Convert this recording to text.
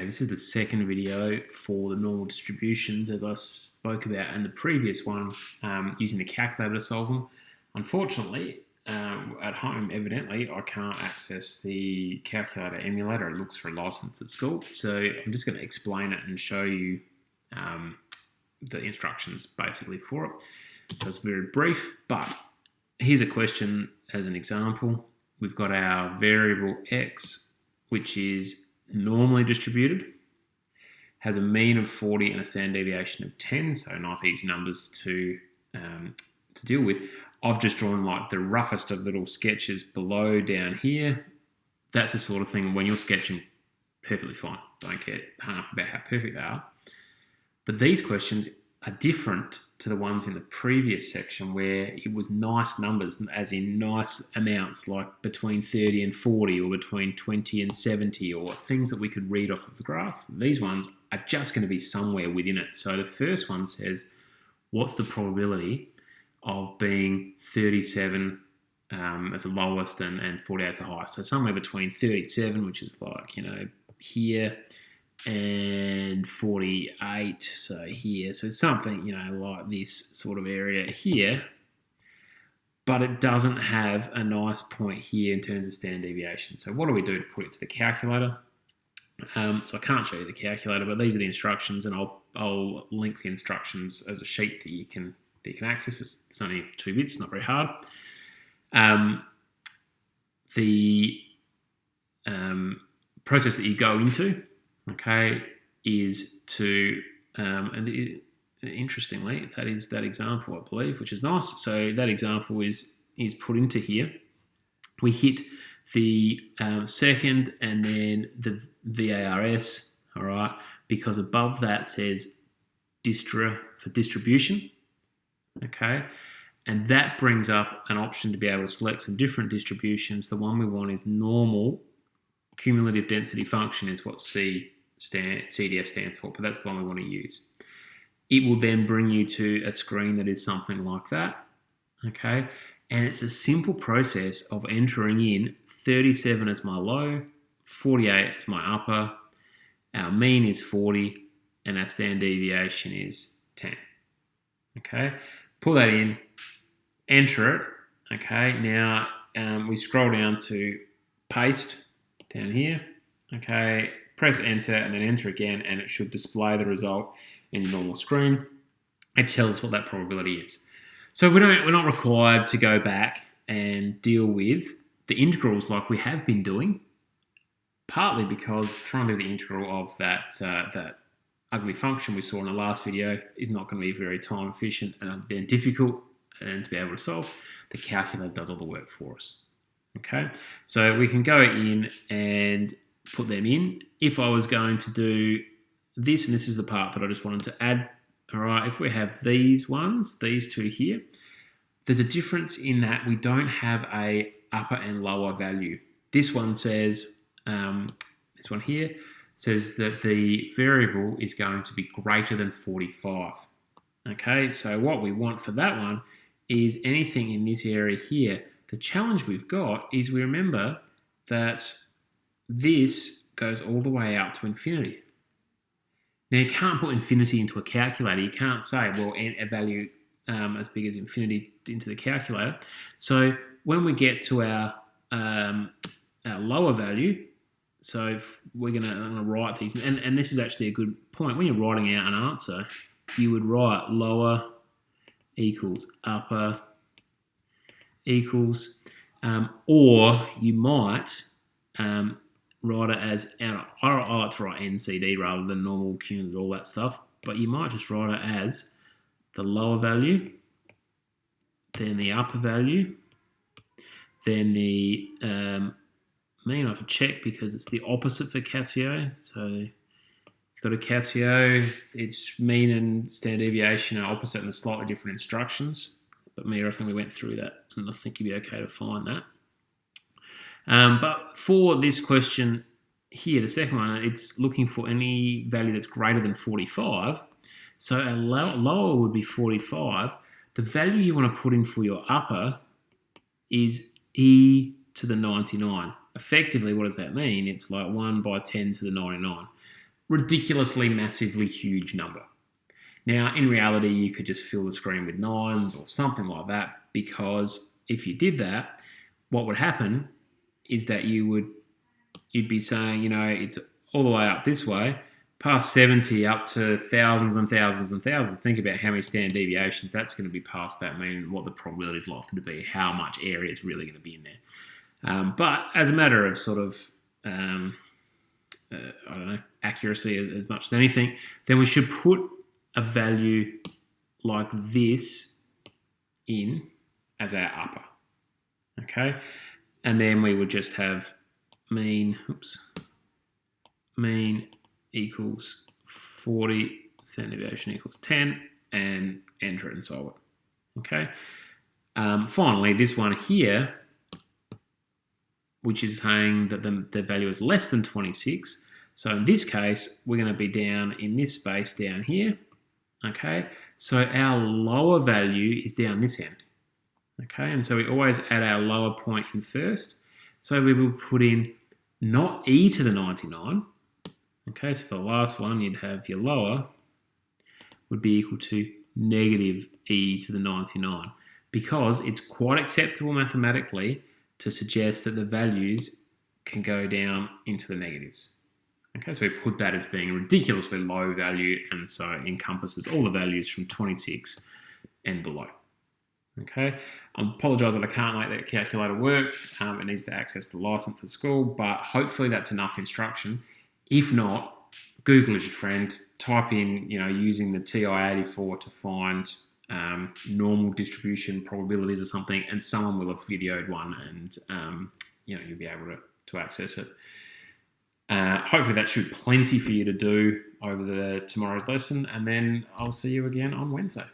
Okay, this is the second video for the normal distributions, as I spoke about in the previous one, using the calculator to solve them. Unfortunately, at home, evidently, I can't access the calculator emulator. It looks for a license at school. So I'm just going to explain it and show you the instructions basically for it. So it's very brief, but here's a question as an example. We've got our variable x, which is normally distributed, has a mean of 40 and a standard deviation of 10, so nice easy numbers to deal with. I've just drawn like the roughest of little sketches below down here. That's the sort of thing when you're sketching, perfectly fine. Don't get hung up about how perfect they are. But these questions are different to the ones in the previous section where it was nice numbers, as in nice amounts like between 30 and 40 or between 20 and 70 or things that we could read off of the graph. These ones are just going to be somewhere within it. So the first one says, what's the probability of being 37 as the lowest and 48 as the highest? So somewhere between 37, which is like, here, and 48, so here. So something, like this sort of area here, but it doesn't have a nice point here in terms of standard deviation. So what do we do to put it to the calculator? So I can't show you the calculator, but these are the instructions, and I'll link the instructions as a sheet that you can access. It's only 2 bits, not very hard. The process that you go into, okay, is to, interestingly, that is that example, I believe, which is nice. So that example is put into here. We hit the second and then the VARS, all right, because above that says distra for distribution, okay, and that brings up an option to be able to select some different distributions. The one we want is normal cumulative density function, is what CDF stands for, but that's the one we want to use. It will then bring you to a screen that is something like that, okay? And it's a simple process of entering in 37 as my low, 48 as my upper, our mean is 40, and our standard deviation is 10, okay? Pull that in, enter it, okay? Now we scroll down to paste down here, okay? Press enter and then enter again, and it should display the result in your normal screen. It tells us what that probability is. So we're not required to go back and deal with the integrals like we have been doing, partly because trying to do the integral of that ugly function we saw in the last video is not going to be very time efficient and then difficult and to be able to solve. The calculator does all the work for us. Okay, so we can go in and put them in. If I was going to do this, and this is the part that I just wanted to add, all right, if we have these ones, these two here, there's a difference in that we don't have a upper and lower value. This one says, this one here says that the variable is going to be greater than 45. Okay, so what we want for that one is anything in this area here. The challenge we've got is we remember that this goes all the way out to infinity. Now, you can't put infinity into a calculator. You can't say, well, a value as big as infinity into the calculator. So when we get to our lower value, so if I'm going to write these, and this is actually a good point. When you're writing out an answer, you would write lower equals upper equals, or you might write it as, I like to write NCD rather than normal cumulative, all that stuff, but you might just write it as the lower value, then the upper value, then the mean. I have to check because it's the opposite for Casio. So you've got a Casio, its mean and standard deviation are opposite and slightly different instructions. But I think we went through that, and I think you'd be okay to find that. But for this question here, the second one, it's looking for any value that's greater than 45. So a lower would be 45. The value you want to put in for your upper is e to the 99. Effectively, what does that mean? It's like 1 by 10 to the 99. ridiculously, massively huge number. Now, in reality, you could just fill the screen with 9s or something like that, because if you did that, what would happen is that you'd be saying, it's all the way up this way, past 70 up to thousands and thousands and thousands. Think about how many standard deviations that's going to be past that, meaning what the probability is likely to be, how much area is really going to be in there. But as a matter of sort of, accuracy as much as anything, then we should put a value like this in as our upper. Okay? And then we would just have mean equals 40, standard deviation equals 10, and enter it and solve it. Okay? Finally, this one here, which is saying that the value is less than 26. So in this case, we're going to be down in this space down here. Okay? So our lower value is down this end. Okay? And so we always add our lower point in first. So we will put in not e to the 99. Okay, so for the last one, you'd have your lower would be equal to negative e to the 99, because it's quite acceptable mathematically to suggest that the values can go down into the negatives. Okay, so we put that as being a ridiculously low value, and so it encompasses all the values from 26 and below. Okay, I apologise that I can't make that calculator work. It needs to access the license at school, but hopefully that's enough instruction. If not, Google is your friend. Type in, using the TI-84 to find normal distribution probabilities or something, and someone will have videoed one, and you'll be able to access it. Hopefully that should be plenty for you to do over tomorrow's lesson, and then I'll see you again on Wednesday.